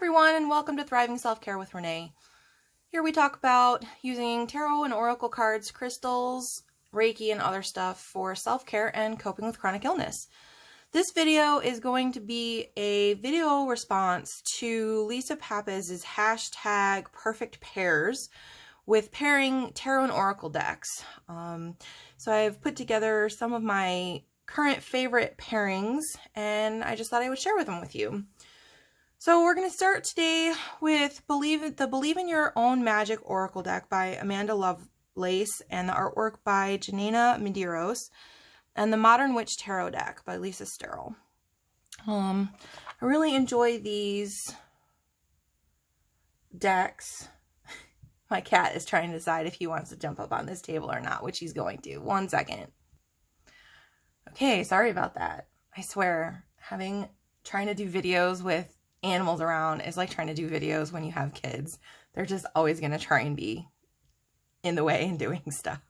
everyone, and welcome to Thriving Self-Care with Renee. Here we talk about using tarot and oracle cards, crystals, Reiki, and other stuff for self-care and coping with chronic illness. This video is going to be a video response to Lisa Papez's hashtag perfect pairs with pairing tarot and oracle decks. So I've put together some of my current favorite pairings, and I just thought I would share them with you. So we're going to start today with Believe in Your Own Magic Oracle deck by Amanda Lovelace and the artwork by Janina Medeiros, and the Modern Witch Tarot deck by Lisa Sterle. I really enjoy these decks. My cat is trying to decide if he wants to jump up on this table or not, which he's going to. 1 second. Okay, sorry about that. I swear, trying to do videos with animals around is like trying to do videos when you have kids. They're just always going to try and be in the way and doing stuff.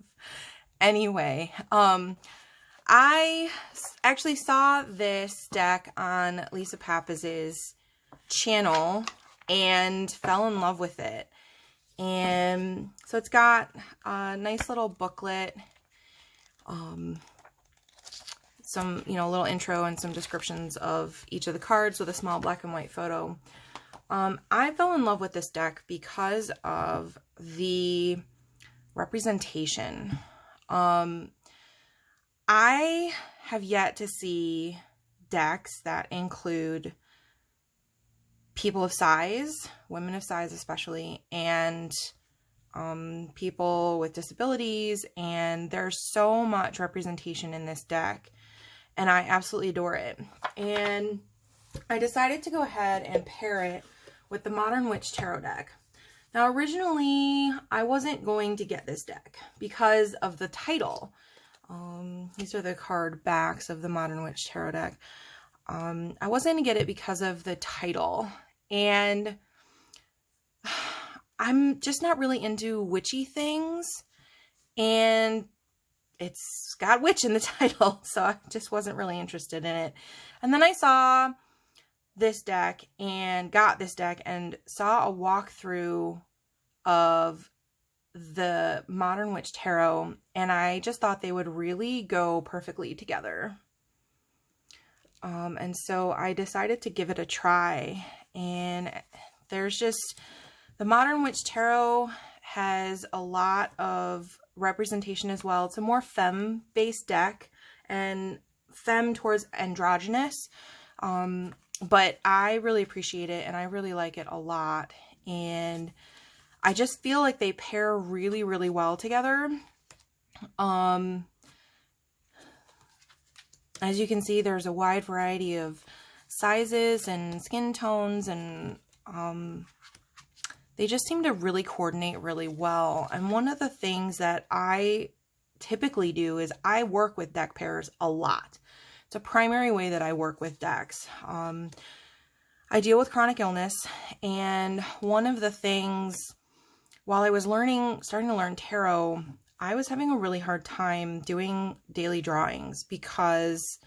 Anyway, I actually saw this deck on Lisa Papez's channel and fell in love with it. And so it's got a nice little booklet, some, little intro and some descriptions of each of the cards with a small black and white photo. I fell in love with this deck because of the representation. I have yet to see decks that include people of size, women of size especially, and people with disabilities, and there's so much representation in this deck. And I absolutely adore it. And I decided to go ahead and pair it with the Modern Witch Tarot deck. Now, originally, I wasn't going to get this deck because of the title. These are the card backs of the Modern Witch Tarot deck. I wasn't going to get it because of the title. And I'm just not really into witchy things. And it's got witch in the title, so I just wasn't really interested in it. And then I saw this deck and got this deck and saw a walkthrough of the Modern Witch Tarot, and I just thought they would really go perfectly together. And so I decided to give it a try. And there's just, the Modern Witch Tarot has a lot of representation as well. It's a more femme-based deck and femme towards androgynous, but I really appreciate it and I really like it a lot, and I just feel like they pair really, really well together. As you can see, there's a wide variety of sizes and skin tones, and they just seem to really coordinate really well. And one of the things that I typically do is I work with deck pairs a lot. It's a primary way that I work with decks. I deal with chronic illness, and one of the things, while I was starting to learn tarot, I was having a really hard time doing daily drawings because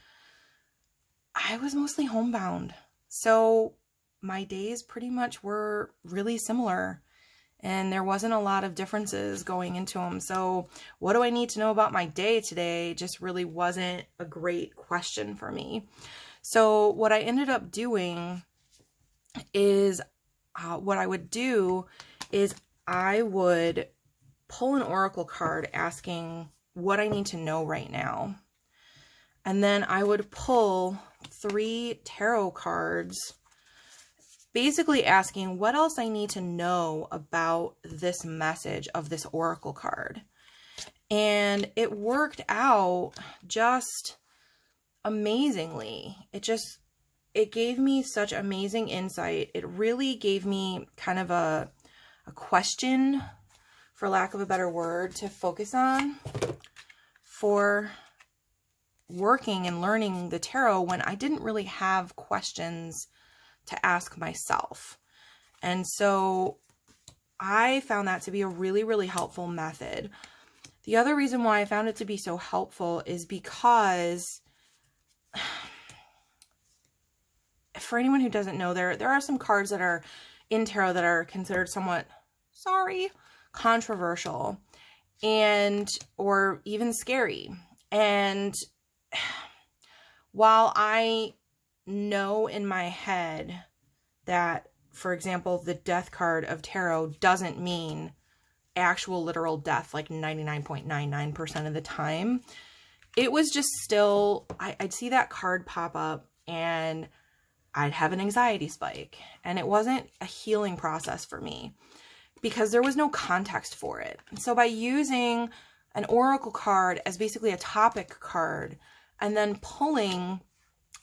I was mostly homebound. So my days pretty much were really similar, and there wasn't a lot of differences going into them. So what do I need to know about my day today just really wasn't a great question for me. So what I ended up doing is, what I would do is I would pull an oracle card asking what I need to know right now. And then I would pull 3 tarot cards basically asking what else I need to know about this message of this oracle card. And it worked out just amazingly. It gave me such amazing insight. It really gave me kind of a question, for lack of a better word, to focus on for working and learning the tarot when I didn't really have questions to ask myself. And so I found that to be a really, really helpful method. The other reason why I found it to be so helpful is because for anyone who doesn't know, there are some cards that are in tarot that are considered somewhat, controversial and, or even scary. And while I know in my head that, for example, the death card of tarot doesn't mean actual literal death like 99.99% of the time, it was just still, I'd see that card pop up and I'd have an anxiety spike. And it wasn't a healing process for me because there was no context for it. So by using an oracle card as basically a topic card and then pulling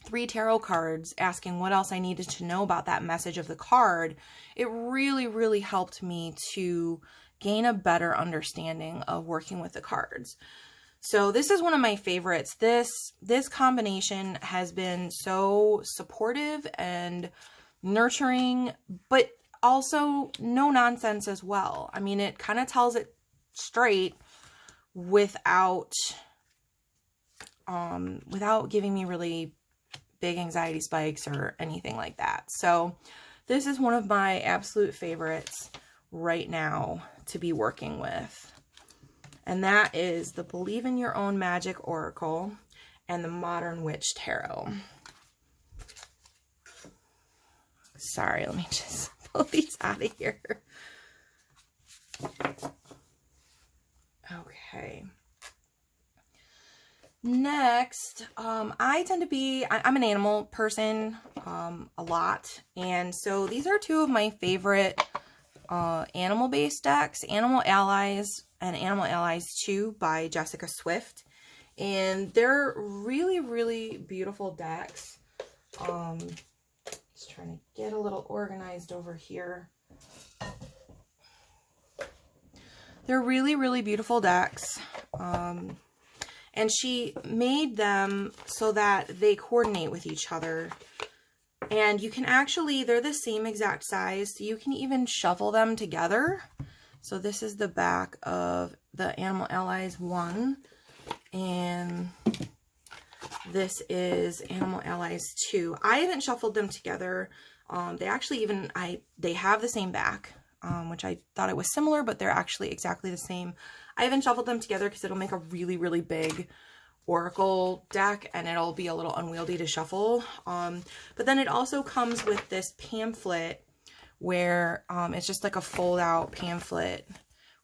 3 tarot cards asking what else I needed to know about that message of the card, it really, really helped me to gain a better understanding of working with the cards. So this is one of my favorites. This combination has been so supportive and nurturing, but also no nonsense as well. I mean, it kind of tells it straight without giving me really big anxiety spikes or anything like that. So this is one of my absolute favorites right now to be working with. And that is the Believe in Your Own Magic Oracle and the Modern Witch Tarot. Sorry, let me just pull these out of here. Okay. Next, I tend to be, I'm an animal person a lot. And so these are 2 of my favorite animal-based decks, Animal Allies and Animal Allies 2 by Jessica Swift. And they're really, really beautiful decks. Just trying to get a little organized over here. They're really, really beautiful decks. And she made them so that they coordinate with each other. And you can actually, they're the same exact size, so you can even shuffle them together. So this is the back of the Animal Allies 1. And this is Animal Allies 2. I haven't shuffled them together. They actually even, they have the same back, which I thought it was similar, but they're actually exactly the same. I haven't shuffled them together because it'll make a really, really big oracle deck and it'll be a little unwieldy to shuffle. But then it also comes with this pamphlet where it's just like a fold out pamphlet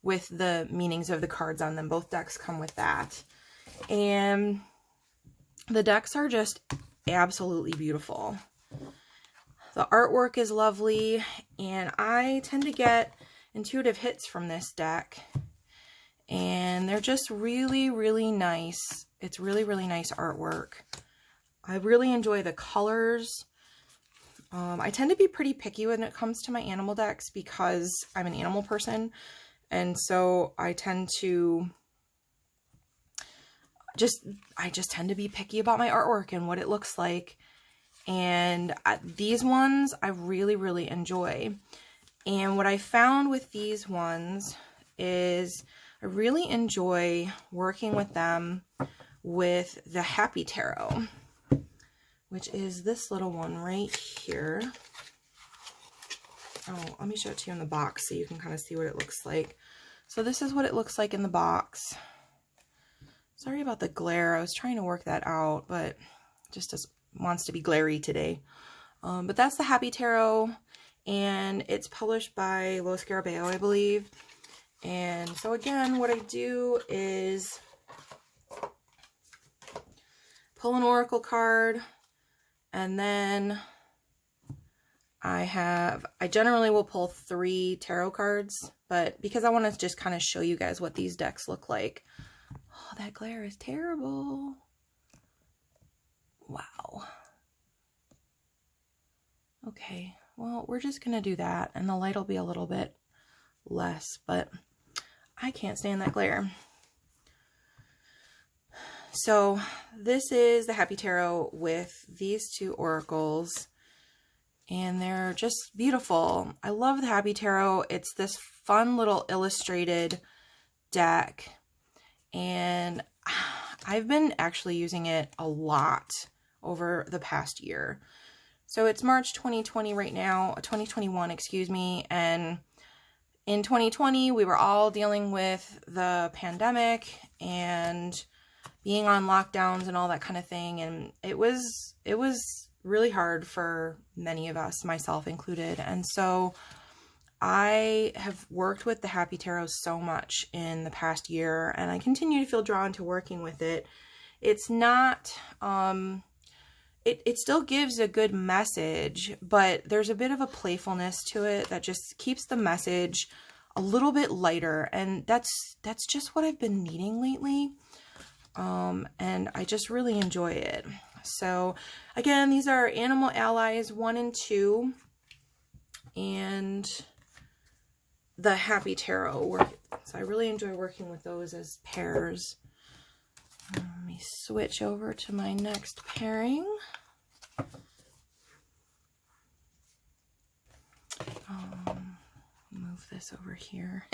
with the meanings of the cards on them. Both decks come with that. And the decks are just absolutely beautiful. The artwork is lovely, and I tend to get intuitive hits from this deck. And they're just really, really nice. It's really, really nice artwork. I really enjoy the colors. I tend to be pretty picky when it comes to my animal decks because I'm an animal person. And so I tend to I just tend to be picky about my artwork and what it looks like. And these ones I really, really enjoy. And what I found with these ones is I really enjoy working with them with the Happy Tarot, which is this little one right here. Oh, let me show it to you in the box so you can kind of see what it looks like. So this is what it looks like in the box. Sorry about the glare. I was trying to work that out, but just wants to be glary today. But that's the Happy Tarot, and it's published by Lo Scarabeo, I believe. And so again, what I do is pull an oracle card, and then I generally will pull 3 tarot cards, but because I want to just kind of show you guys what these decks look like. Oh, that glare is terrible. Wow. Okay, well, we're just going to do that, and the light will be a little bit less, but I can't stand that glare. So this is the Happy Tarot with these 2 oracles, and they're just beautiful. I love the Happy Tarot. It's this fun little illustrated deck, and I've been actually using it a lot over the past year. So it's March 2020 right now, 2021, excuse me, and in 2020, we were all dealing with the pandemic and being on lockdowns and all that kind of thing, and it was really hard for many of us, myself included. And so I have worked with the Happy Tarot so much in the past year, and I continue to feel drawn to working with it. It's not, it still gives a good message, but there's a bit of a playfulness to it that just keeps the message a little bit lighter, and that's just what I've been needing lately. And I just really enjoy it. So again, these are Animal Allies 1 and 2, and the Happy Tarot. So I really enjoy working with those as pairs. Let me switch over to my next pairing. Move this over here.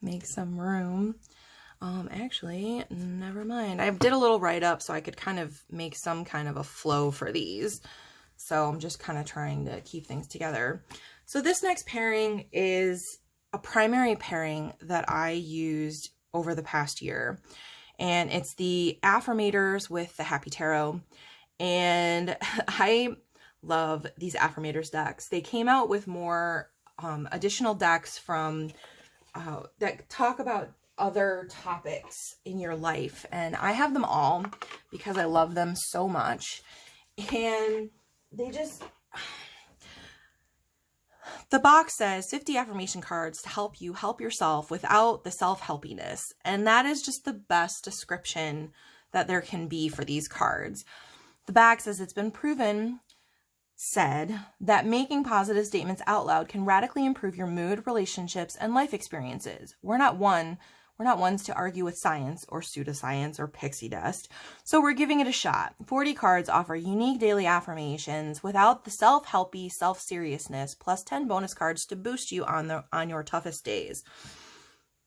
Make some room. Actually, never mind. I did a little write-up so I could kind of make some kind of a flow for these. So I'm just kind of trying to keep things together. So this next pairing is a primary pairing that I used over the past year. And it's the Affirmators with the Happy Tarot. And I love these Affirmators decks. They came out with more additional decks from that talk about other topics in your life, and I have them all because I love them so much. And they just, the box says 50 affirmation cards to help you help yourself without the self-helpiness, and that is just the best description that there can be for these cards. The back says it's been said that making positive statements out loud can radically improve your mood, relationships, and life experiences. We're not ones to argue with science or pseudoscience or pixie dust, so we're giving it a shot. 40 cards offer unique daily affirmations without the self-helpy self-seriousness, plus 10 bonus cards to boost you on your toughest days.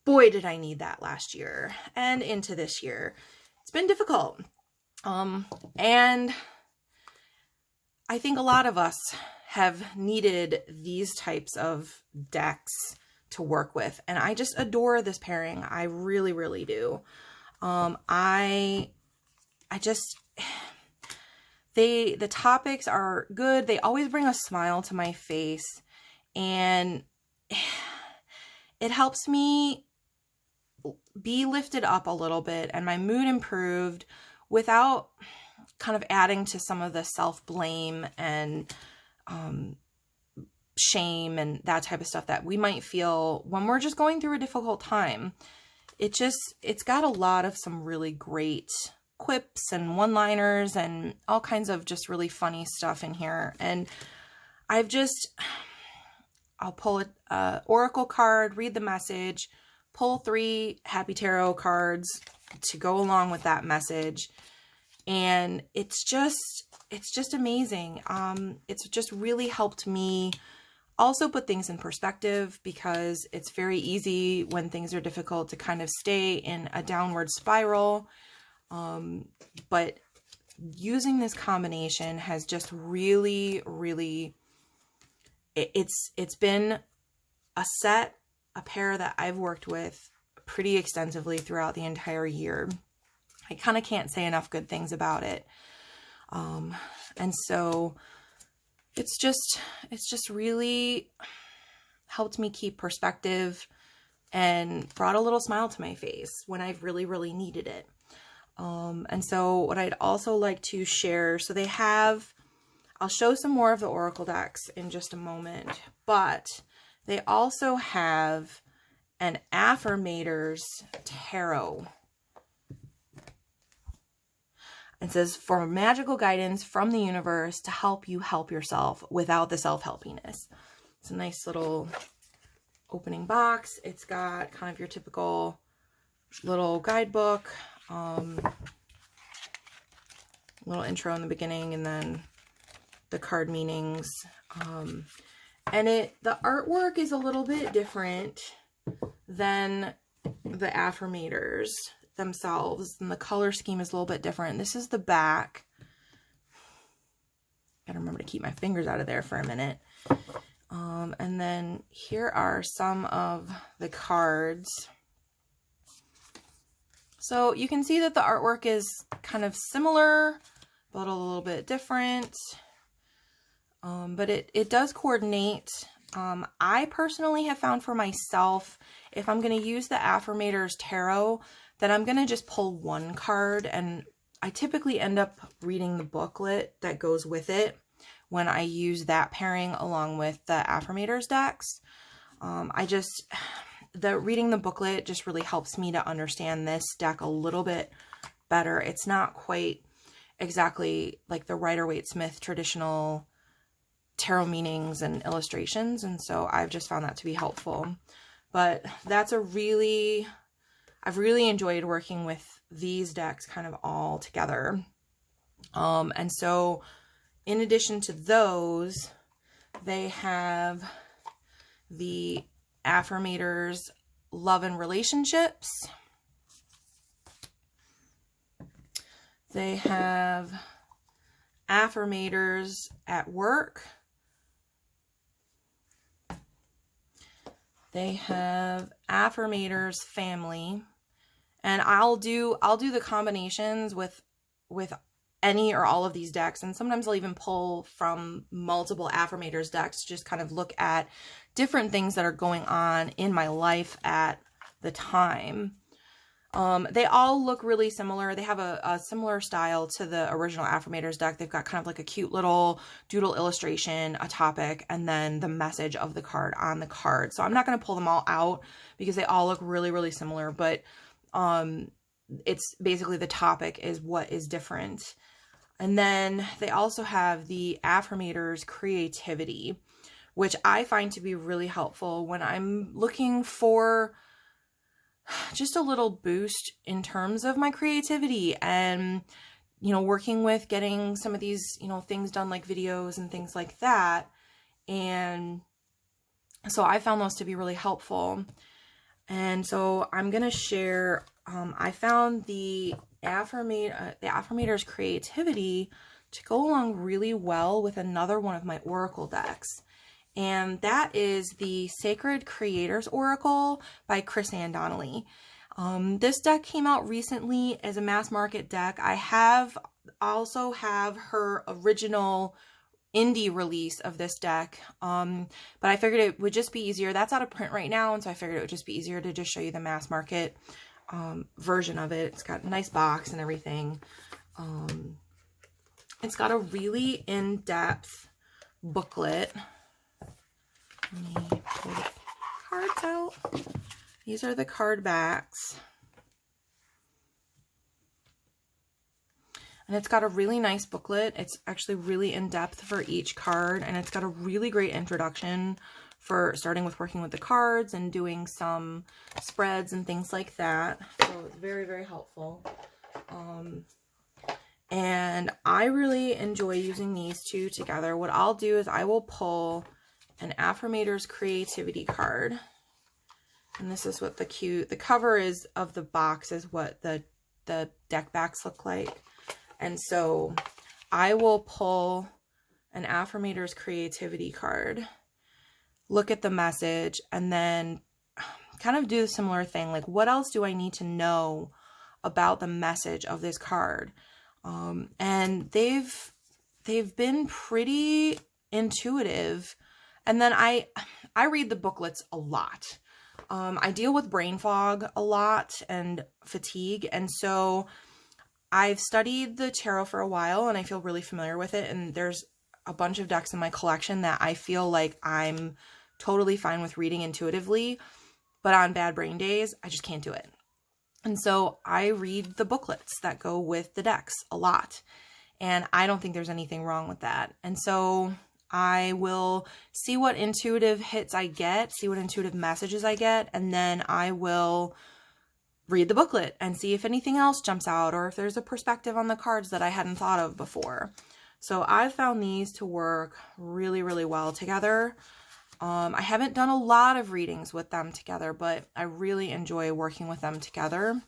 Boy, did I need that last year and into this year. It's been difficult. And I think a lot of us have needed these types of decks to work with, and I just adore this pairing. I really, really do. The topics are good. They always bring a smile to my face, and it helps me be lifted up a little bit and my mood improved without kind of adding to some of the self-blame and shame and that type of stuff that we might feel when we're just going through a difficult time. It's got a lot of some really great quips and one-liners and all kinds of just really funny stuff in here. And I'll pull an oracle card, read the message, pull 3 Happy Tarot cards to go along with that message. And it's just amazing. It's just really helped me also put things in perspective, because it's very easy when things are difficult to kind of stay in a downward spiral. But using this combination has just really, really, it's been a pair that I've worked with pretty extensively throughout the entire year. I kind of can't say enough good things about it. And so it's just really helped me keep perspective and brought a little smile to my face when I've really, really needed it. And so what I'd also like to share, so I'll show some more of the oracle decks in just a moment, but they also have an Affirmators Tarot. It says, for magical guidance from the universe to help you help yourself without the self-helpiness. It's a nice little opening box. It's got kind of your typical little guidebook, little intro in the beginning, and then the card meanings. And the artwork is a little bit different than the Affirmators themselves, and the color scheme is a little bit different. This is the back. Gotta remember to keep my fingers out of there for a minute. And then here are some of the cards. So you can see that the artwork is kind of similar, but a little bit different. But it does coordinate. I personally have found for myself, if I'm going to use the Affirmators Tarot, that I'm going to just pull one card, and I typically end up reading the booklet that goes with it when I use that pairing along with the Affirmators decks. Reading the booklet just really helps me to understand this deck a little bit better. It's not quite exactly like the Rider-Waite-Smith traditional tarot meanings and illustrations, and so I've just found that to be helpful. But that's I've really enjoyed working with these decks kind of all together. And so in addition to those, they have the Affirmators Love and Relationships. They have Affirmators at Work. They have Affirmators Family. And I'll do the combinations with any or all of these decks, and sometimes I'll even pull from multiple Affirmators decks to just kind of look at different things that are going on in my life at the time. They all look really similar. They have a similar style to the original Affirmators deck. They've got kind of like a cute little doodle illustration, a topic, and then the message of the card on the card. So I'm not going to pull them all out because they all look really, really similar, but it's basically the topic is what is different. And then they also have the Affirmators Creativity, which I find to be really helpful when I'm looking for just a little boost in terms of my creativity and, you know, working with getting some of these, you know, things done like videos and things like that. And so I found those to be really helpful. And so I'm going to share, I found the Affirmators Creativity to go along really well with another one of my Oracle decks. And that is the Sacred Creators Oracle by Chris-Anne Donnelly. This deck came out recently as a mass market deck. I also have her original indie release of this deck, but I figured it would just be easier. That's out of print right now, and so I figured it would just be easier to just show you the mass market version of it. It's got a nice box and everything. It's got a really in-depth booklet. Let me pull the cards out. These are the card backs. And it's got a really nice booklet. It's actually really in-depth for each card, and it's got a really great introduction for starting with working with the cards and doing some spreads and things like that. So it's very, very helpful. And I really enjoy using these two together. What I'll do is I will pull an Affirmators Creativity card. And this is what the cover is of the box is what the deck backs look like. And so I will pull an Affirmators Creativity card, look at the message, and then kind of do a similar thing. Like, what else do I need to know about the message of this card? And they've been pretty intuitive. And then I read the booklets a lot. I deal with brain fog a lot and fatigue. And so I've studied the tarot for a while and I feel really familiar with it. And there's a bunch of decks in my collection that I feel like I'm totally fine with reading intuitively, but on bad brain days, I just can't do it. And so I read the booklets that go with the decks a lot. And I don't think there's anything wrong with that. And so I will see what intuitive hits I get, see what intuitive messages I get, and then I will read the booklet and see if anything else jumps out or if there's a perspective on the cards that I hadn't thought of before. So I've found these to work really, really well together. I haven't done a lot of readings with them together, but I really enjoy working with them together.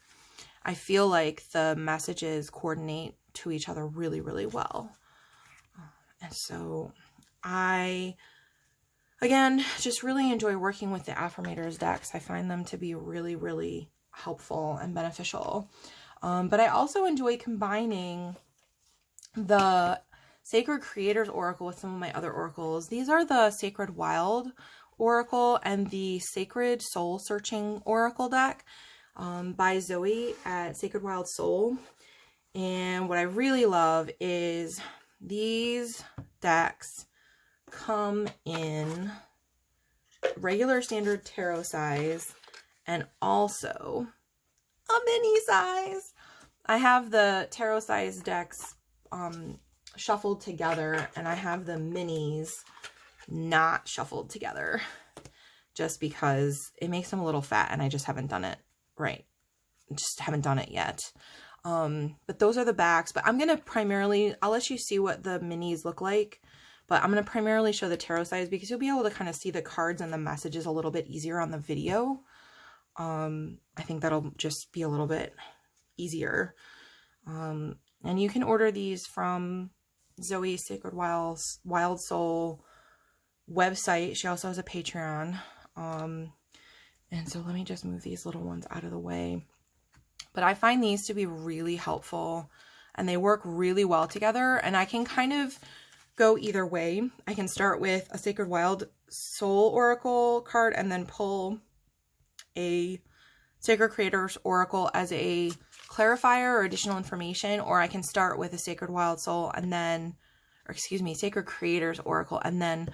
I feel like the messages coordinate to each other really, really well. And so I, again, just really enjoy working with the Affirmators decks. I find them to be really, really helpful and beneficial. But I also enjoy combining the Sacred Creators Oracle with some of my other oracles. These are the Sacred Wild Oracle and the Sacred Soul Searching Oracle deck by Joie at Sacred Wild Soul. And what I really love is these decks come in regular standard tarot size and also a mini size. I have the tarot size decks shuffled together, and I have the minis not shuffled together just because it makes them a little fat and I just haven't done it right. Just haven't done it yet. But those are the backs, but I'm going to primarily, I'll let you see what the minis look like, but I'm going to primarily show the tarot size because you'll be able to kind of see the cards and the messages a little bit easier on the video. I think that'll just be a little bit easier. And you can order these from Joie's Sacred Wild Soul website. She also has a Patreon. And so let me just move these little ones out of the way. But I find these to be really helpful and they work really well together. And I can kind of go either way. I can start with a Sacred Wild Soul Oracle card and then pull a Sacred Creators Oracle as a clarifier or additional information, or I can start with a Sacred Wild Soul and then, or excuse me, Sacred Creators Oracle and then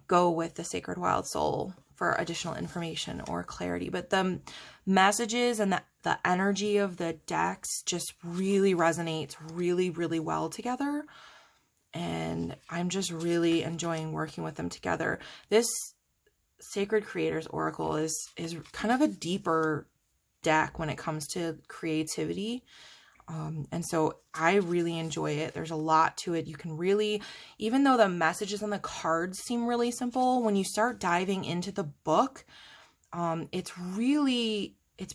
go with the Sacred Wild Soul for additional information or clarity. But the messages and the energy of the decks just really resonates really, really well together. And I'm just really enjoying working with them together. This Sacred Creators Oracle is kind of a deeper deck when it comes to creativity. And so I really enjoy it. There's a lot to it. You can really, even though the messages on the cards seem really simple, when you start diving into the book, it's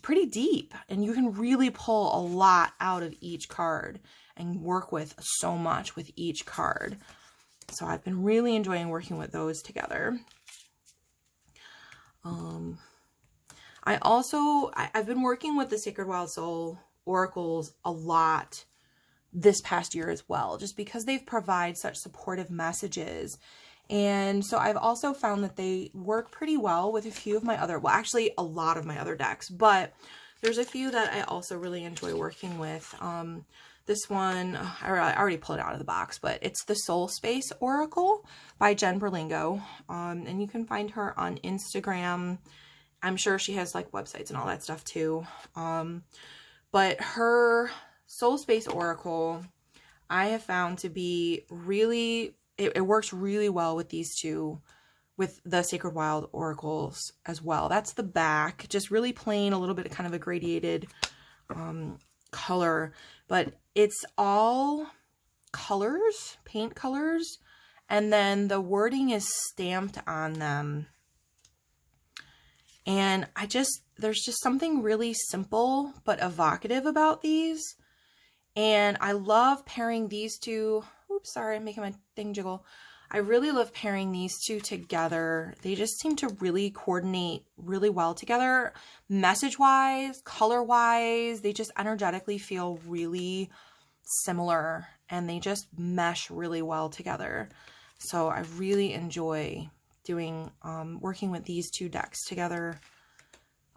pretty deep and you can really pull a lot out of each card and work with so much with each card. So I've been really enjoying working with those together. I've been working with the Sacred Wild Soul oracles a lot this past year as well, just because they've provided such supportive messages. And so I've also found that they work pretty well with a few of my other, well, actually a lot of my other decks, but there's a few that I also really enjoy working with. This one, I already pulled it out of the box, but it's the Soulspace Oracle by Jen Berlingo. And you can find her on Instagram. I'm sure she has like websites and all that stuff too. But her Soulspace Oracle, I have found to be really, it works really well with these two, with the Sacred Wild Oracles as well. That's the back, just really plain, a little bit of kind of a gradiated color, but it's all colors, paint colors, and then the wording is stamped on them. And there's just something really simple but evocative about these. And I love pairing these two. Oops, sorry, I'm making my thing jiggle. I really love pairing these two together. They just seem to really coordinate really well together. Message-wise, color-wise, they just energetically feel really similar. And they just mesh really well together. So I really enjoy working with these two decks together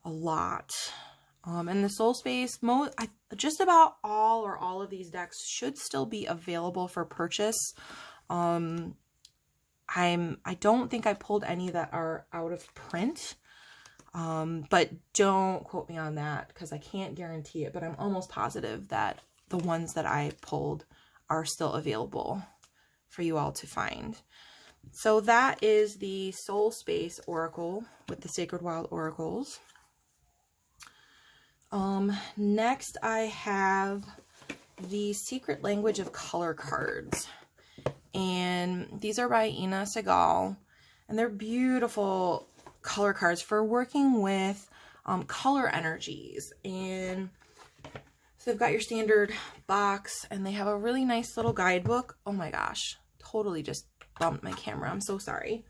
a lot. And the Soulspace, just about all of these decks should still be available for purchase. I don't think I pulled any that are out of print, but don't quote me on that because I can't guarantee it, but I'm almost positive that the ones that I pulled are still available for you all to find. So that is the Soulspace Oracle with the Sacred Wild Oracles. Next I have the Secret Language of Color cards. And these are by Ina Segal. And they're beautiful color cards for working with color energies. And so they've got your standard box and they have a really nice little guidebook. Oh my gosh. totally just bumped my camera. I'm so sorry.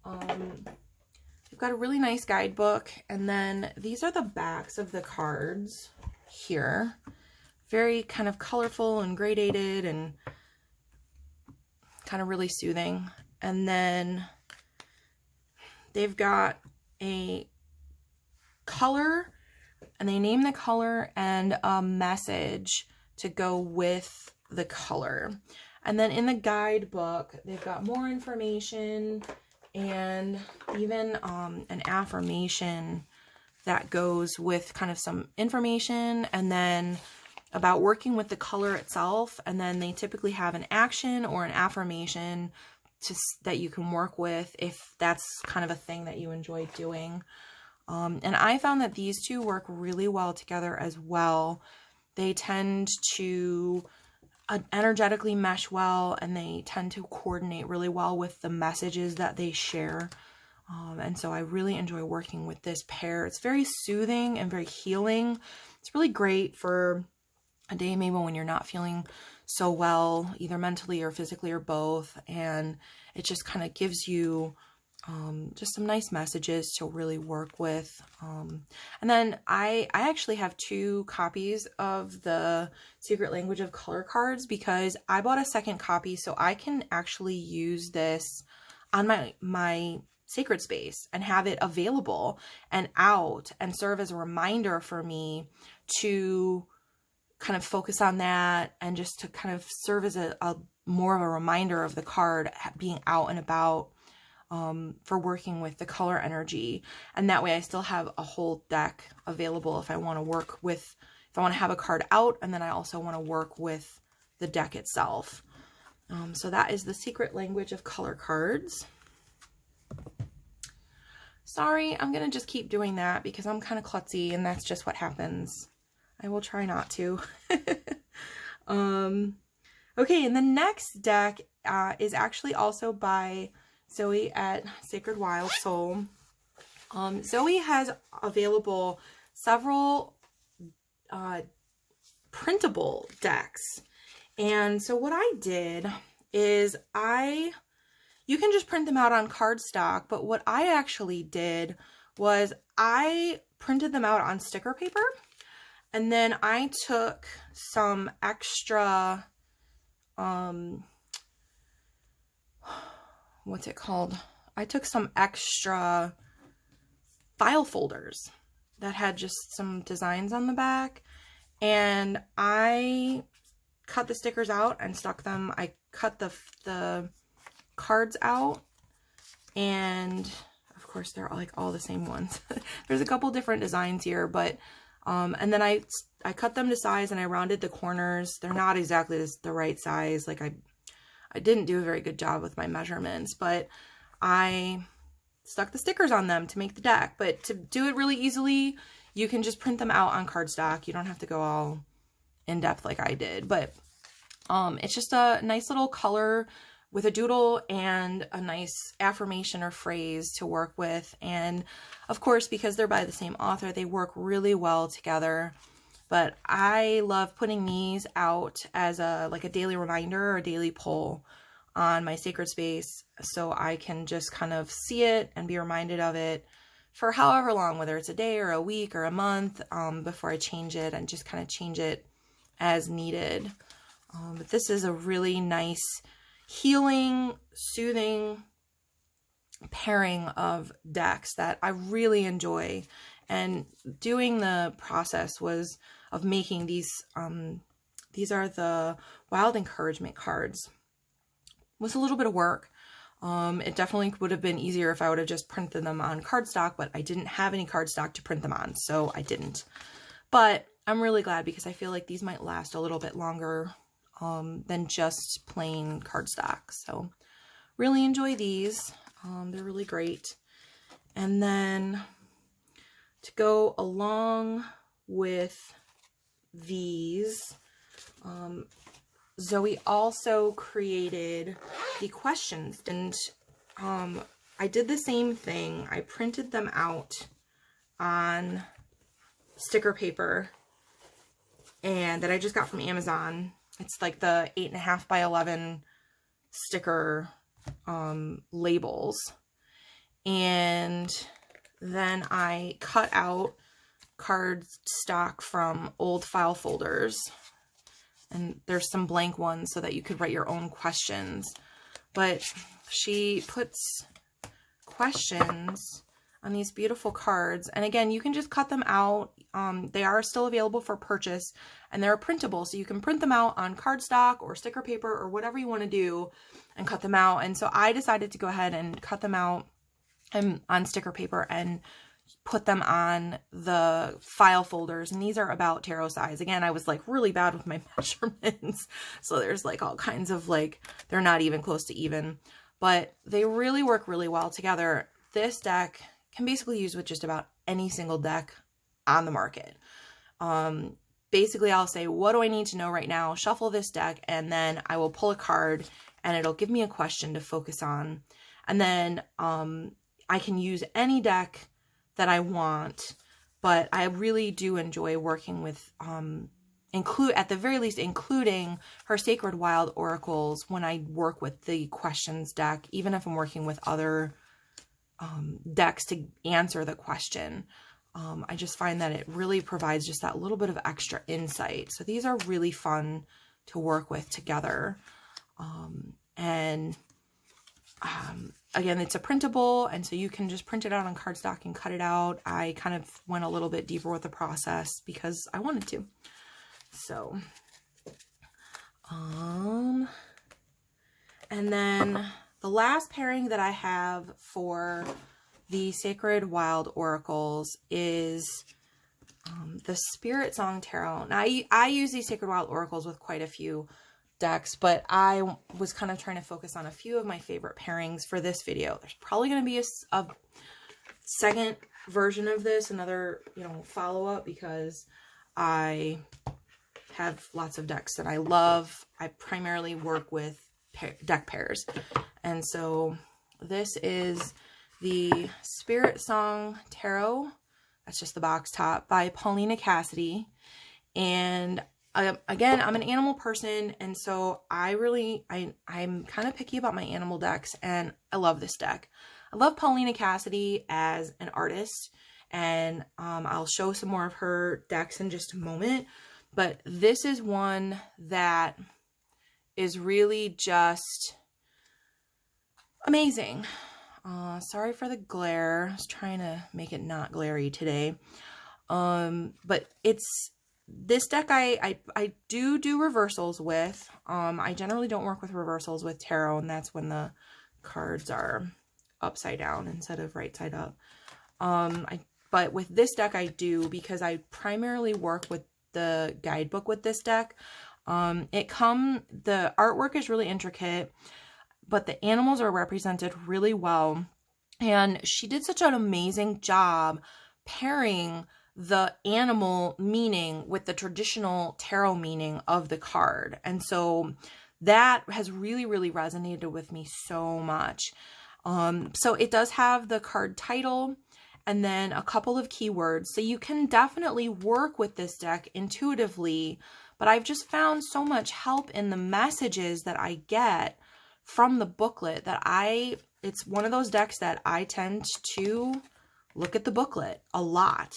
We've got a really nice guidebook, and then these are the backs of the cards here. Very kind of colorful and gradated and kind of really soothing. And then they've got a color, and they name the color and a message to go with the color. And then in the guidebook, they've got more information and even an affirmation that goes with kind of some information, and then about working with the color itself. And then they typically have an action or an affirmation that you can work with if that's kind of a thing that you enjoy doing. And I found that these two work really well together as well. They tend to energetically mesh well, and they tend to coordinate really well with the messages that they share. And so I really enjoy working with this pair. It's very soothing and very healing. It's really great for a day maybe when you're not feeling so well, either mentally or physically or both. And it just kind of gives you just some nice messages to really work with. And then I actually have 2 copies of the Secret Language of Color cards, because I bought a second copy so I can actually use this on my sacred space and have it available and out and serve as a reminder for me to kind of focus on that, and just to kind of serve as a more of a reminder of the card being out and about for working with the color energy. And that way I still have a whole deck available if I want to work with, if I want to have a card out, and then I also want to work with the deck itself. So that is the Secret Language of Color cards. Sorry, I'm going to just keep doing that because I'm kind of klutzy, and that's just what happens. I will try not to. Okay, and the next deck is actually also by Zoe at Sacred Wild Soul. Zoe has available several printable decks. And so what I did is you can just print them out on cardstock, but what I actually did was I printed them out on sticker paper, and then I took some extra, what's it called? I took some extra file folders that had just some designs on the back, and I cut the stickers out and stuck them. I cut the cards out, and of course they're all the same ones. There's a couple different designs here, but and then I cut them to size, and I rounded the corners. They're not exactly the right size. Like I didn't do a very good job with my measurements, but I stuck the stickers on them to make the deck. But to do it really easily, you can just print them out on cardstock. You don't have to go all in depth like I did, but it's just a nice little color with a doodle and a nice affirmation or phrase to work with. And of course, because they're by the same author, they work really well together. But I love putting these out as a daily reminder or a daily poll on my sacred space, so I can just kind of see it and be reminded of it for however long, whether it's a day or a week or a month, before I change it, and just kind of change it as needed. But this is a really nice, healing, soothing pairing of decks that I really enjoy. And doing the process of making these are the Wild Encouragement cards, was a little bit of work. It definitely would have been easier if I would have just printed them on cardstock, but I didn't have any cardstock to print them on, so I didn't. But I'm really glad, because I feel like these might last a little bit longer than just plain cardstock. So really enjoy these. They're really great. And then to go along with these, Zoe also created the questions, and I did the same thing. I printed them out on sticker paper, and that I just got from Amazon. It's like the 8.5 by 11 sticker labels. And then I cut out card stock from old file folders. And there's some blank ones so that you could write your own questions. But she puts questions on these beautiful cards. And again, you can just cut them out. They are still available for purchase, and they're printable. So you can print them out on cardstock or sticker paper or whatever you want to do and cut them out. And so I decided to go ahead and cut them out on sticker paper and put them on the file folders. And these are about tarot size. Again, I was like really bad with my measurements. So there's like all kinds of like, they're not even close to even, but they really work really well together. This deck can basically use with just about any single deck on the market. Basically I'll say, what do I need to know right now? Shuffle this deck, and then I will pull a card and it'll give me a question to focus on. And then I can use any deck that I want, but I really do enjoy working with, at the very least, including her Sacred Wild Oracles when I work with the questions deck, even if I'm working with other decks to answer the question. I just find that it really provides just that little bit of extra insight. So these are really fun to work with together. Again, it's a printable, and so you can just print it out on cardstock and cut it out. I kind of went a little bit deeper with the process because I wanted to. So, and then the last pairing that I have for the Sacred Wild Oracles is the SpiritSong Tarot. Now, I use these Sacred Wild Oracles with quite a few decks, but I was kind of trying to focus on a few of my favorite pairings for this video. There's probably going to be a second version of this, another, follow-up, because I have lots of decks that I love. I primarily work with deck pairs. And so this is the SpiritSong Tarot. That's just the box top, by Paulina Cassidy. And again, I'm an animal person, and so I'm kind of picky about my animal decks, and I love this deck. I love Paulina Cassidy as an artist, and I'll show some more of her decks in just a moment, but this is one that is really just amazing. Sorry for the glare. I was trying to make it not glary today. But this deck I do reversals with. I generally don't work with reversals with tarot, and that's when the cards are upside down instead of right side up. But with this deck I do, because I primarily work with the guidebook with this deck. The artwork is really intricate, but the animals are represented really well. And she did such an amazing job pairing the animal meaning with the traditional tarot meaning of the card. And so that has really, really resonated with me so much. So it does have the card title and then a couple of keywords. So you can definitely work with this deck intuitively, but I've just found so much help in the messages that I get from the booklet that it's one of those decks that I tend to look at the booklet a lot.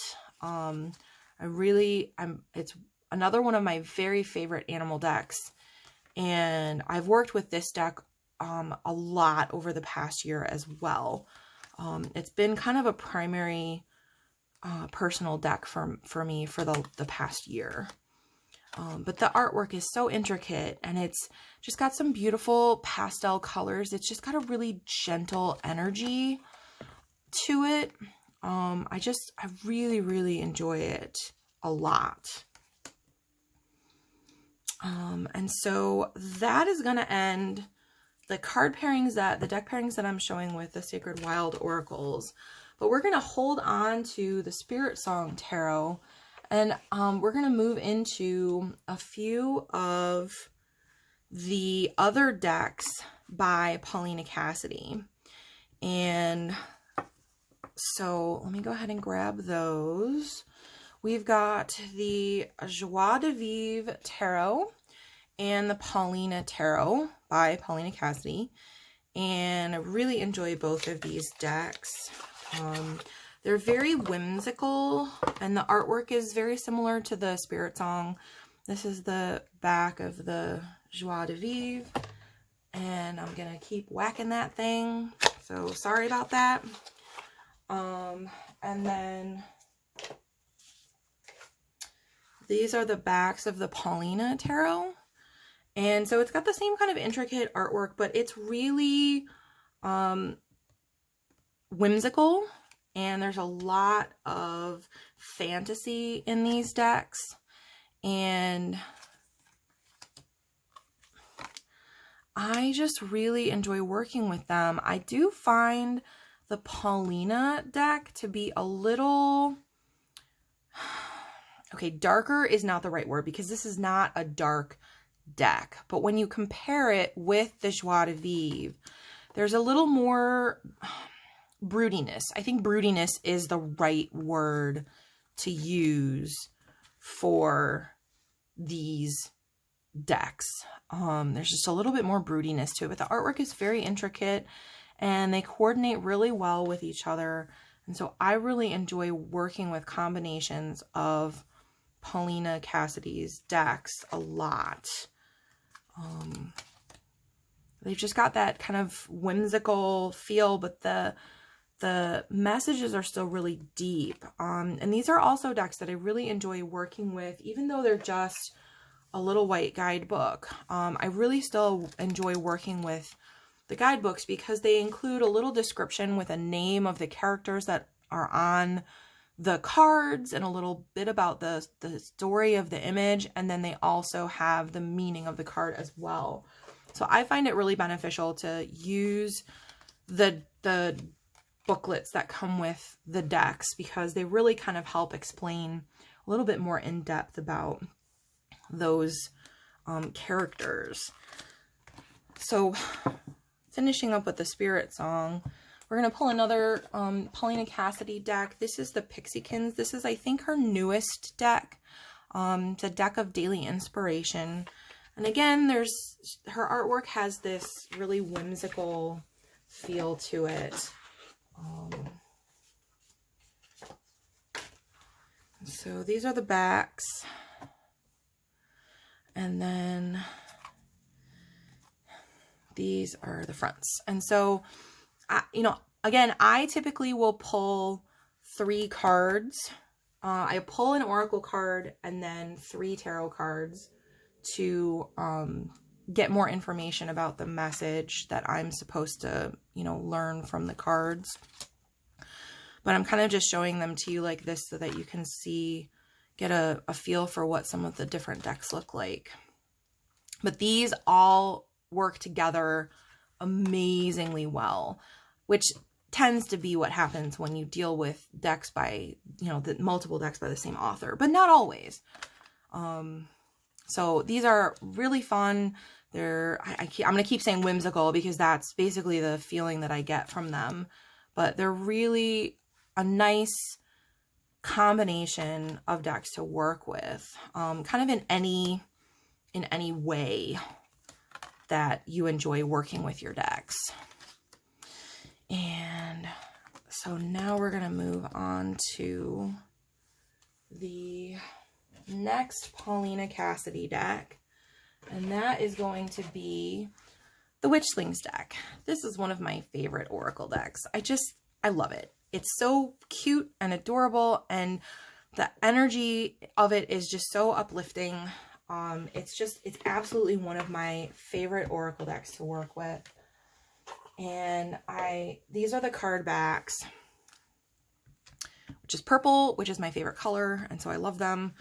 It's another one of my very favorite animal decks, and I've worked with this deck a lot over the past year as well. It's been kind of a primary personal deck for me for the past year. But the artwork is so intricate, and it's just got some beautiful pastel colors. It's just got a really gentle energy to it. I really, really enjoy it a lot. And so that is going to end the deck pairings that I'm showing with the Sacred Wild Oracles. But we're going to hold on to the SpiritSong Tarot, and we're going to move into a few of the other decks by Paulina Cassidy. And so let me go ahead and grab those. We've got the Joie de Vivre Tarot, and the Paulina Tarot by Paulina Cassidy. And I really enjoy both of these decks. They're very whimsical, and the artwork is very similar to the SpiritSong. This is the back of the Joie de Vivre, and I'm gonna keep whacking that thing, so sorry about that. And then these are the backs of the Paulina Tarot. And so it's got the same kind of intricate artwork, but it's really whimsical, and there's a lot of fantasy in these decks. And I just really enjoy working with them. I do find the Paulina deck to be a little... Okay, darker is not the right word because this is not a dark deck, but when you compare it with the Joie de Vivre, there's a little more broodiness. I think broodiness is the right word to use for these decks. There's just a little bit more broodiness to it, but the artwork is very intricate and they coordinate really well with each other. And so I really enjoy working with combinations of Paulina Cassidy's decks a lot. They've just got that kind of whimsical feel, but the messages are still really deep. And these are also decks that I really enjoy working with, even though they're just a little white guidebook. I really still enjoy working with the guidebooks because they include a little description with a name of the characters that are on the cards and a little bit about the story of the image, and then they also have the meaning of the card as well. So I find it really beneficial to use the booklets that come with the decks because they really kind of help explain a little bit more in depth about those characters. So finishing up with the SpiritSong, we're going to pull another Paulina Cassidy deck. This is the Pixiekins. This is, I think, her newest deck. It's a deck of daily inspiration. And again, her artwork has this really whimsical feel to it. So these are the backs. And then these are the fronts. And so, you know, again, I typically will pull 3 cards. I pull an oracle card and then 3 tarot cards to get more information about the message that I'm supposed to, you know, learn from the cards. But I'm kind of just showing them to you like this so that you can see, get a feel for what some of the different decks look like. But these all work together amazingly well, which tends to be what happens when you deal with decks by, you know, the multiple decks by the same author, but not always. So these are really fun. I'm going to keep saying whimsical because that's basically the feeling that I get from them, but they're really a nice combination of decks to work with, kind of in any way that you enjoy working with your decks. And so now we're going to move on to the next Paulina Cassidy deck, and that is going to be the Witchlings deck. This is one of my favorite oracle decks. I love it. It's so cute and adorable, and the energy of it is just so uplifting. It's absolutely one of my favorite oracle decks to work with. And these are the card backs, which is purple, which is my favorite color, and so I love them.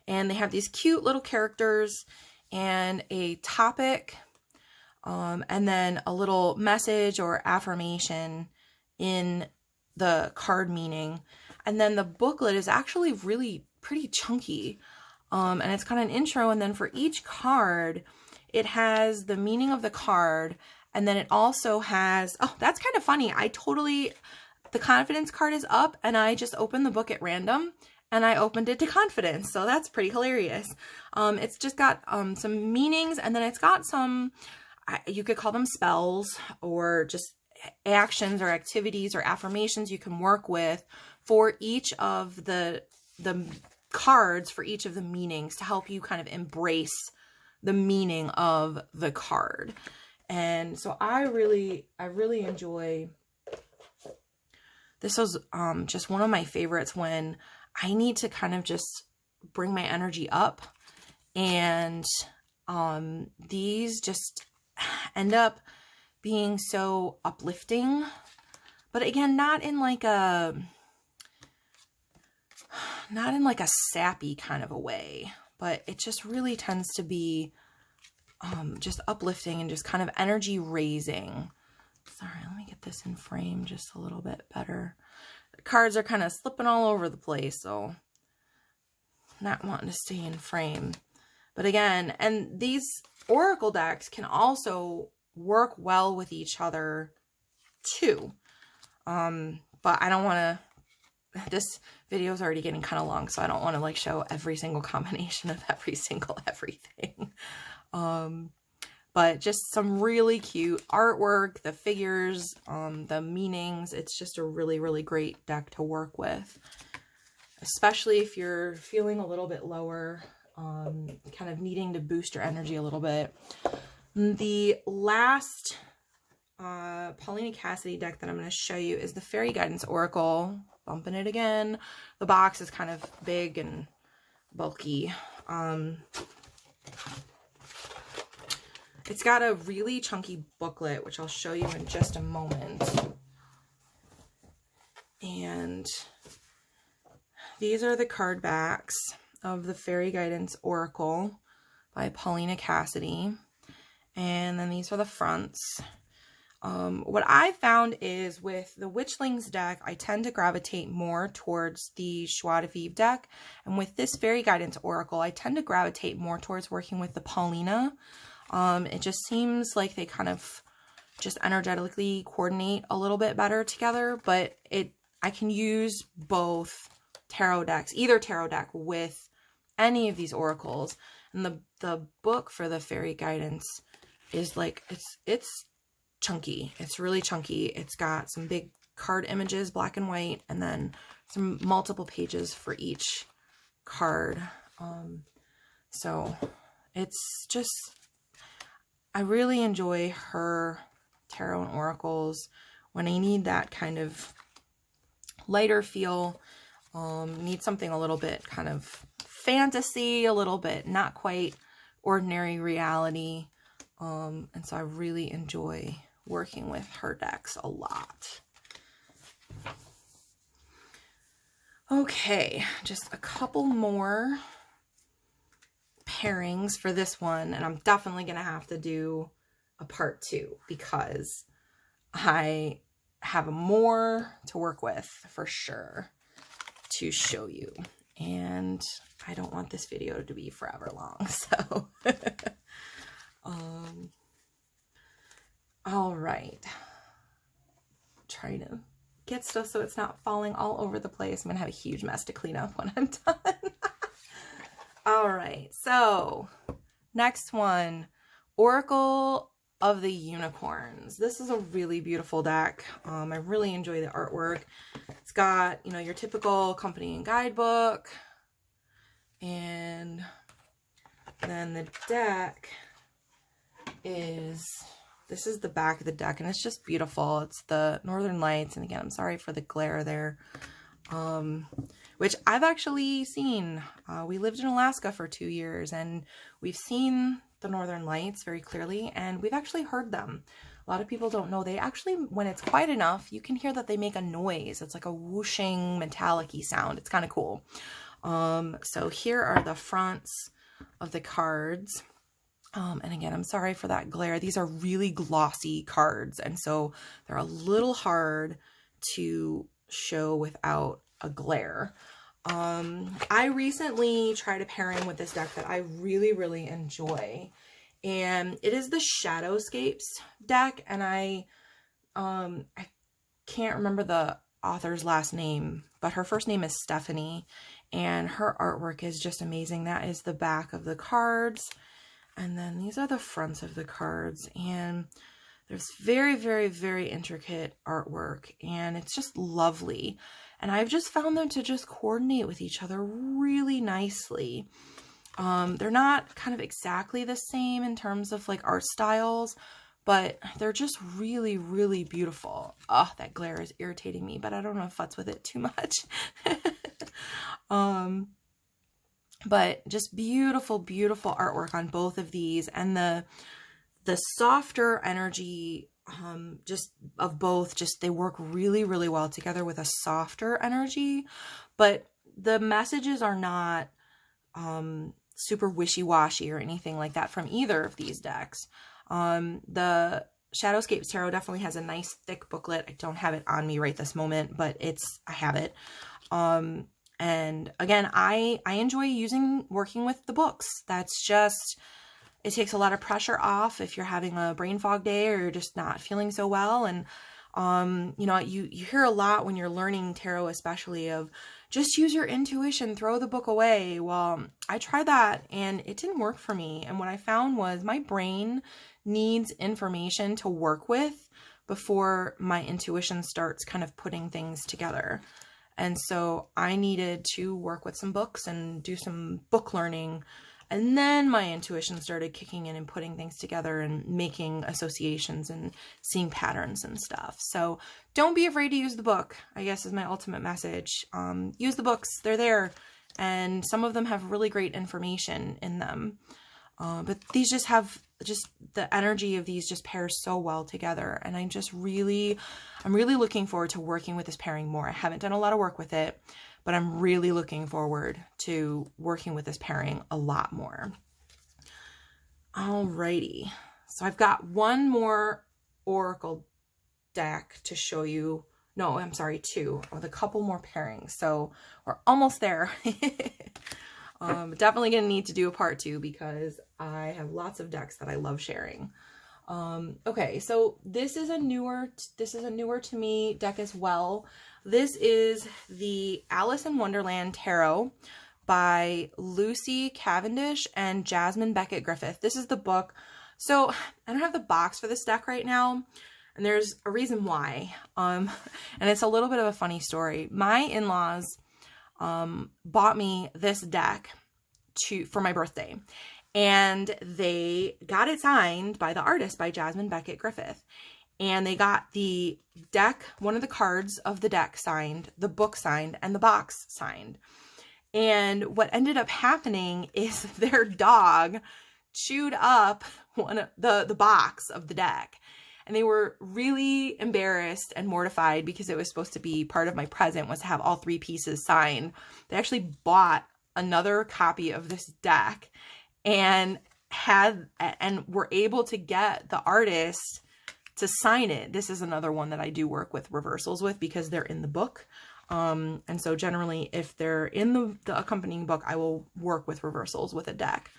And they have these cute little characters and a topic, and then a little message or affirmation in the card meaning. And then the booklet is actually really pretty chunky, and it's got an intro, and then for each card it has the meaning of the card, and then it also has, oh, that's kind of funny, the confidence card is up, and I just opened the book at random, and I opened it to confidence. So that's pretty hilarious. It's just got some meanings, and then it's got some, you could call them spells or just actions or activities or affirmations you can work with for each of the cards, for each of the meanings, to help you kind of embrace the meaning of the card. And so I really enjoy this. Was just one of my favorites when I need to kind of just bring my energy up, and these just end up being so uplifting, but again, not in like a sappy kind of a way, but it just really tends to be just uplifting and just kind of energy raising. Sorry, let me get this in frame just a little bit better. The cards are kind of slipping all over the place, so not wanting to stay in frame. But again, and these oracle decks can also work well with each other too. But I don't want to, this video is already getting kind of long, so I don't want to like show every single combination of every single everything. But just some really cute artwork, the figures, the meanings. It's just a really great deck to work with, especially if you're feeling a little bit lower, kind of needing to boost your energy a little bit. The last Paulina Cassidy deck that I'm going to show you is the Fairy Guidance Oracle. Bumping it again. The box is kind of big and bulky. It's got a really chunky booklet, which I'll show you in just a moment. And these are the card backs of the Fairy Guidance Oracle by Paulina Cassidy. And then these are the fronts. What I found is with the Witchlings deck, I tend to gravitate more towards the Joie de Vivre deck. And with this Fairy Guidance Oracle, I tend to gravitate more towards working with the Paulina. It just seems like they kind of just energetically coordinate a little bit better together, but I can use both tarot decks, either tarot deck with any of these oracles. And the book for the Fairy Guidance is like, it's chunky. It's really chunky. It's got some big card images, black and white, and then some multiple pages for each card. So it's just, I really enjoy her tarot and oracles when I need that kind of lighter feel, need something a little bit kind of fantasy, a little bit not quite ordinary reality. And so I really enjoy working with her decks a lot. Okay, just a couple more pairings for this one, and I'm definitely gonna have to do a part 2 because I have more to work with for sure to show you, and I don't want this video to be forever long, so all right, trying to get stuff so it's not falling all over the place. I'm gonna have a huge mess to clean up when I'm done. All right, so next one, Oracle of the Unicorns. This is a really beautiful deck. I really enjoy the artwork. It's got, you know, your typical accompanying guidebook, and then the deck is, this is the back of the deck, and it's just beautiful. It's the Northern Lights, and again, I'm sorry for the glare there, which I've actually seen. We lived in Alaska for 2 years, and we've seen the Northern Lights very clearly, and we've actually heard them. A lot of people don't know, they actually, when it's quiet enough, you can hear that they make a noise. It's like a whooshing metallic-y sound. It's kind of cool. So here are the fronts of the cards. And again, I'm sorry for that glare. These are really glossy cards, and so they're a little hard to show without a glare. I recently tried a pairing with this deck that I really enjoy, and it is the Shadowscapes deck, and I can't remember the author's last name, but her first name is Stephanie, and her artwork is just amazing. That is the back of the cards, and then these are the fronts of the cards, and there's very, very, very intricate artwork, and it's just lovely. And I've just found them to just coordinate with each other really nicely. They're not kind of exactly the same in terms of like art styles, but they're just really, really beautiful. Oh, that glare is irritating me, but I don't know if futz with it too much. But just beautiful, beautiful artwork on both of these, and the softer energy just of both, just they work really, really well together with a softer energy, but the messages are not super wishy-washy or anything like that from either of these decks. The Shadowscapes Tarot definitely has a nice thick booklet. I don't have it on me right this moment, but I have it. And again, I enjoy working with the books. That's just, it takes a lot of pressure off if you're having a brain fog day or you're just not feeling so well. And, you know, you hear a lot when you're learning tarot, especially, of just use your intuition, throw the book away. Well, I tried that and it didn't work for me. And what I found was my brain needs information to work with before my intuition starts kind of putting things together. And so I needed to work with some books and do some book learning. And then my intuition started kicking in and putting things together and making associations and seeing patterns and stuff. So don't be afraid to use the book, I guess, is my ultimate message. Use the books, they're there. And some of them have really great information in them. But these just have the energy of these just pairs so well together. And I'm really looking forward to working with this pairing more. I haven't done a lot of work with it, but I'm really looking forward to working with this pairing a lot more. Alrighty. So I've got one more Oracle deck to show you. No, I'm sorry, two, with a couple more pairings. So we're almost there. Definitely going to need to do a part 2 because I have lots of decks that I love sharing. Okay, so this is a newer to me deck as well. This is the Alice in Wonderland Tarot by Lucy Cavendish and Jasmine Beckett Griffith. This is the book. So I don't have the box for this deck right now, and there's a reason why. And it's a little bit of a funny story. My in-laws bought me this deck for my birthday, and they got it signed by the artist, by Jasmine Beckett Griffith. And they got the deck, one of the cards of the deck signed, the book signed, and the box signed. And what ended up happening is their dog chewed up the box of the deck. And they were really embarrassed and mortified because it was supposed to be part of my present, was to have all 3 pieces signed. They actually bought another copy of this deck and were able to get the artist to sign it. This is another one that I do work with reversals with because they're in the book. And so generally, if they're in the accompanying book, I will work with reversals with a deck.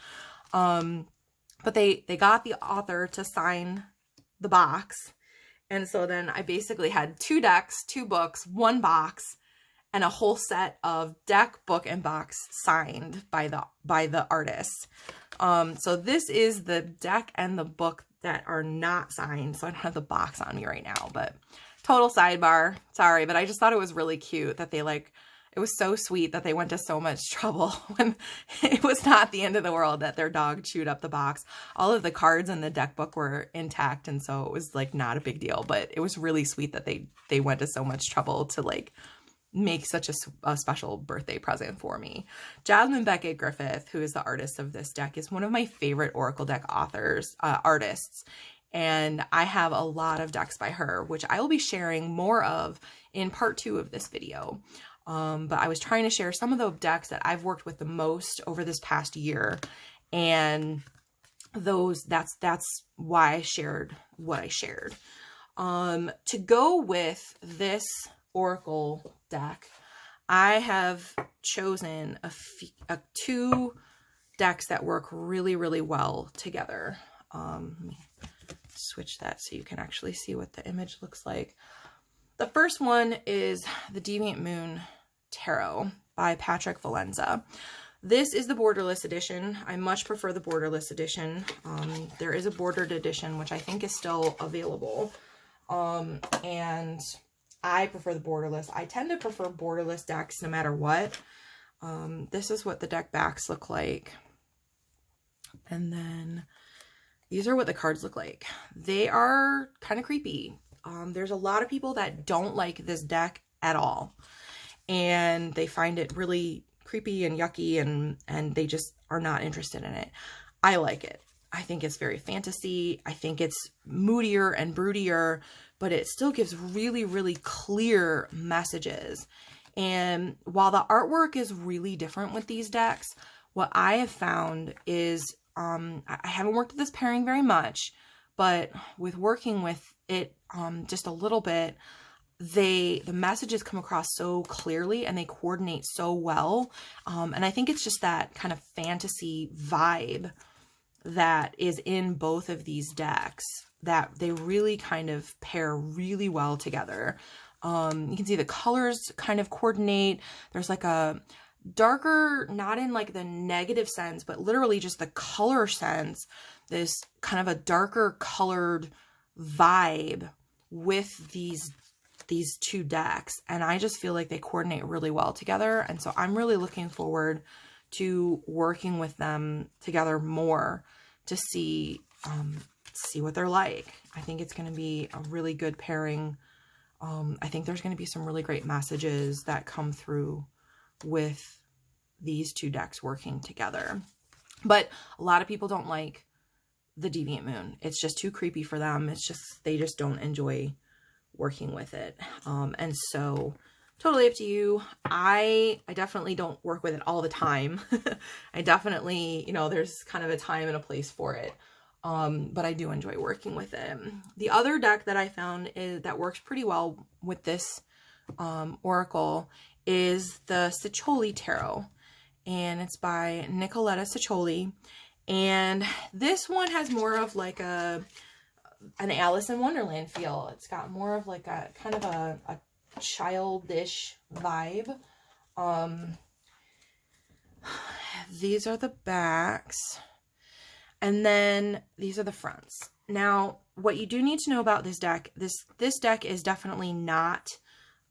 But they got the author to sign the box. And so then I basically had 2 decks, 2 books, 1 box, and a whole set of deck, book, and box signed by the artist. So this is the deck and the book that are not signed. So I don't have the box on me right now, but total sidebar. Sorry, but I just thought it was really cute that they it was so sweet that they went to so much trouble when it was not the end of the world that their dog chewed up the box. All of the cards in the deck book were intact, and so it was not a big deal, but it was really sweet that they went to so much trouble to make such a special birthday present for me. Jasmine Beckett Griffith, who is the artist of this deck, is one of my favorite Oracle deck artists. And I have a lot of decks by her, which I will be sharing more of in part 2 of this video. But I was trying to share some of the decks that I've worked with the most over this past year. And that's why I shared what I shared. To go with this Oracle deck, I have chosen 2 decks that work really, really well together. Let me switch that so you can actually see what the image looks like. The first one is the Deviant Moon Tarot by Patrick Valenza. This is the borderless edition. I much prefer the borderless edition. There is a bordered edition, which I think is still available. And I prefer the borderless. I tend to prefer borderless decks no matter what. This is what the deck backs look like. And then these are what the cards look like. They are kind of creepy. There's a lot of people that don't like this deck at all. And they find it really creepy and yucky, and they just are not interested in it. I like it. I think it's very fantasy. I think it's moodier and broodier, but it still gives really, really clear messages. And while the artwork is really different with these decks, what I have found is, I haven't worked with this pairing very much, but with working with it just a little bit, the messages come across so clearly and they coordinate so well. And I think it's just that kind of fantasy vibe that is in both of these decks that they really kind of pair really well together. You can see the colors kind of coordinate. There's like a darker, not in like the negative sense, but literally just the color sense, this kind of a darker colored vibe with these two decks, and I just feel like they coordinate really well together. And so I'm really looking forward to working with them together more to see what they're like. I think it's going to be a really good pairing. I think there's going to be some really great messages that come through with these two decks working together. But a lot of people don't like the Deviant Moon. It's just too creepy for them. It's just, they just don't enjoy working with it. And so totally up to you. I definitely don't work with it all the time. I definitely, you know, there's kind of a time and a place for it. But I do enjoy working with it. The other deck that I found that works pretty well with this oracle is the Ceccoli Tarot, and it's by Nicoletta Ceccoli. And this one has more of like an Alice in Wonderland feel. It's got more of like a kind of a childish vibe. These are the backs, and then these are the fronts. Now, what you do need to know about this deck, this deck is definitely not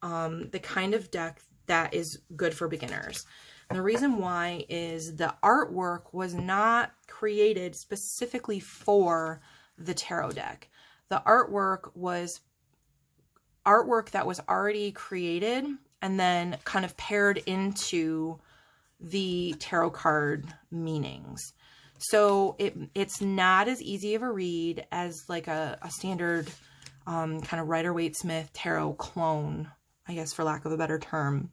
the kind of deck that is good for beginners. And the reason why is the artwork was not created specifically for the tarot deck. The artwork was artwork that was already created and then kind of paired into the tarot card meanings. So it's not as easy of a read as like a standard kind of Rider-Waite-Smith tarot clone, I guess, for lack of a better term.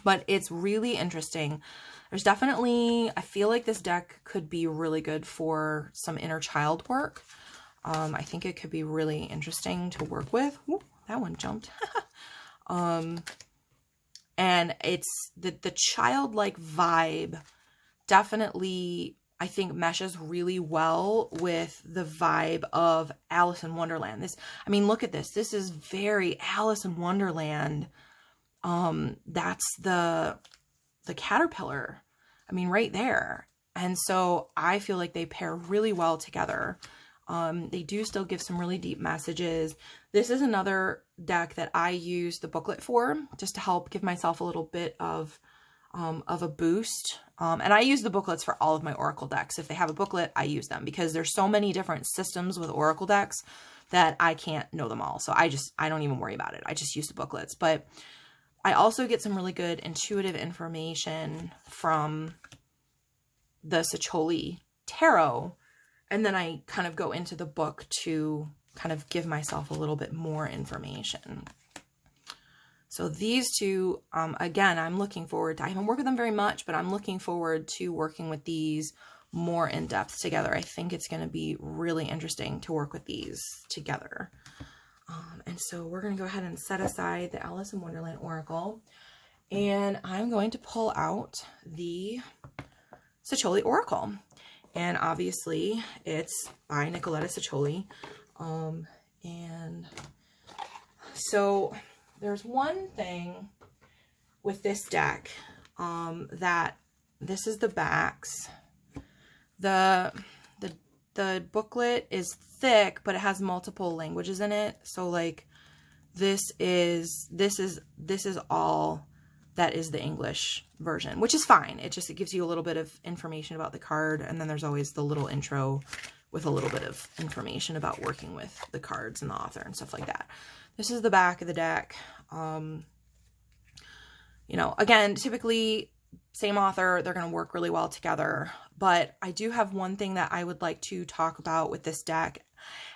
But it's really interesting. There's definitely, I feel like this deck could be really good for some inner child work. I think it could be really interesting to work with. Ooh, that one jumped. And it's the childlike vibe definitely, I think, meshes really well with the vibe of Alice in Wonderland. This, I mean, look at this. This is very Alice in Wonderland. That's the caterpillar. I mean, right there. And so I feel like they pair really well together. They do still give some really deep messages. This is another deck that I use the booklet for, just to help give myself a little bit of a boost. And I use the booklets for all of my Oracle decks. If they have a booklet, I use them because there's so many different systems with Oracle decks that I can't know them all. So I don't even worry about it. I just use the booklets. But I also get some really good intuitive information from the Ceccoli Tarot. And then I kind of go into the book to kind of give myself a little bit more information. So these two, again, I'm looking forward to, I haven't worked with them very much, but I'm looking forward to working with these more in depth together. I think it's going to be really interesting to work with these together. And so we're going to go ahead and set aside the Alice in Wonderland Oracle. And I'm going to pull out the Ceccoli Oracle. And obviously it's by Nicoletta Ceccoli. And so there's one thing with this deck that this is the backs. The booklet is thick, but it has multiple languages in it. So like this is all that is the English version, which is fine. It gives you a little bit of information about the card, and then there's always the little intro with a little bit of information about working with the cards and the author and stuff like that. This is the back of the deck. You know, again, typically same author, they're going to work really well together. But I do have one thing that I would like to talk about with this deck,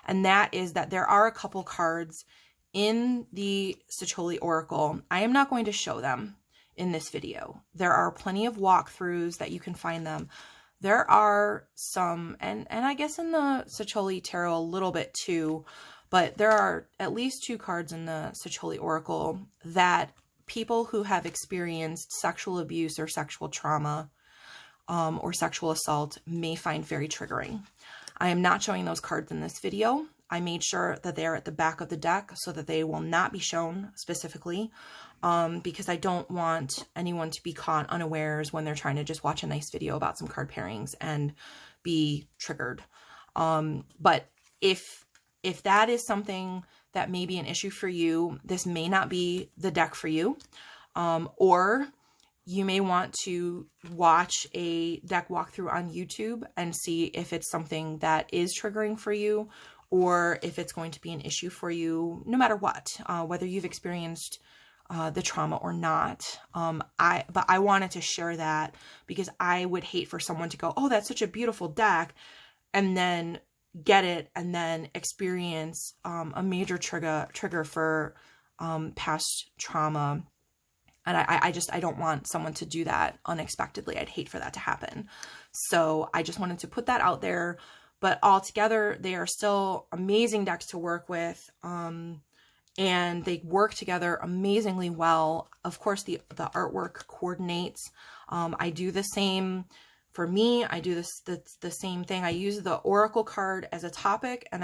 and that is that there are a couple cards in the Ceccoli Oracle. I am not going to show them in this video. There are plenty of walkthroughs that you can find them. There are some, and I guess in the Ceccoli Tarot a little bit too, but there are at least 2 cards in the Ceccoli Oracle that people who have experienced sexual abuse or sexual trauma or sexual assault may find very triggering. I am not showing those cards in this video. I made sure that they are at the back of the deck so that they will not be shown specifically, because I don't want anyone to be caught unawares when they're trying to just watch a nice video about some card pairings and be triggered. But if that is something that may be an issue for you, this may not be the deck for you, or you may want to watch a deck walkthrough on YouTube and see if it's something that is triggering for you, or if it's going to be an issue for you, no matter what, whether you've experienced the trauma or not. But I wanted to share that because I would hate for someone to go, oh, that's such a beautiful deck, and then get it and then experience a major trigger for past trauma. And I don't want someone to do that unexpectedly. I'd hate for that to happen. So I just wanted to put that out there. But altogether, they are still amazing decks to work with. And they work together amazingly well. Of course, the artwork coordinates. I do the same. For me, I do the same thing. I use the Oracle card as a topic, and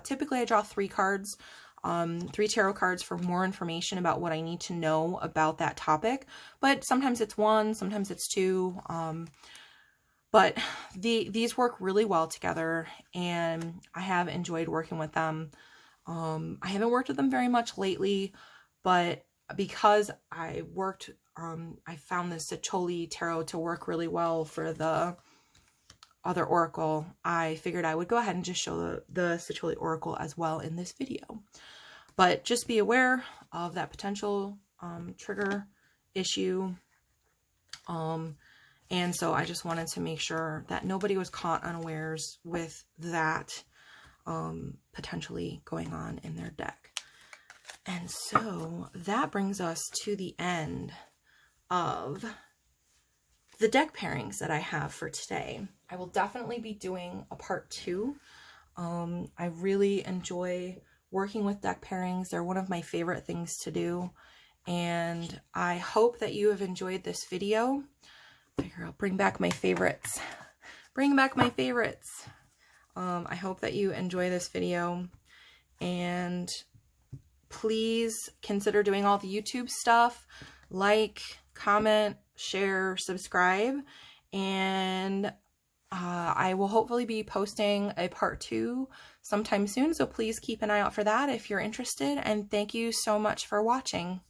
typically I draw 3 cards. 3 tarot cards for more information about what I need to know about that topic. But sometimes it's 1, sometimes it's 2. But these work really well together, and I have enjoyed working with them. I haven't worked with them very much lately, but because I found the Ceccoli Tarot to work really well for the other Oracle, I figured I would go ahead and just show the Ceccoli Oracle as well in this video. But just be aware of that potential trigger issue. And so I just wanted to make sure that nobody was caught unawares with that potentially going on in their deck. And so that brings us to the end of the deck pairings that I have for today. I will definitely be doing a part 2. I really enjoy working with deck pairings. They're one of my favorite things to do. And I hope that you have enjoyed this video. I'll bring back my favorites. Bring back my favorites. I hope that you enjoy this video. And please consider doing all the YouTube stuff. Like, comment, share, subscribe. And I will hopefully be posting a part 2 sometime soon. So please keep an eye out for that if you're interested. And thank you so much for watching.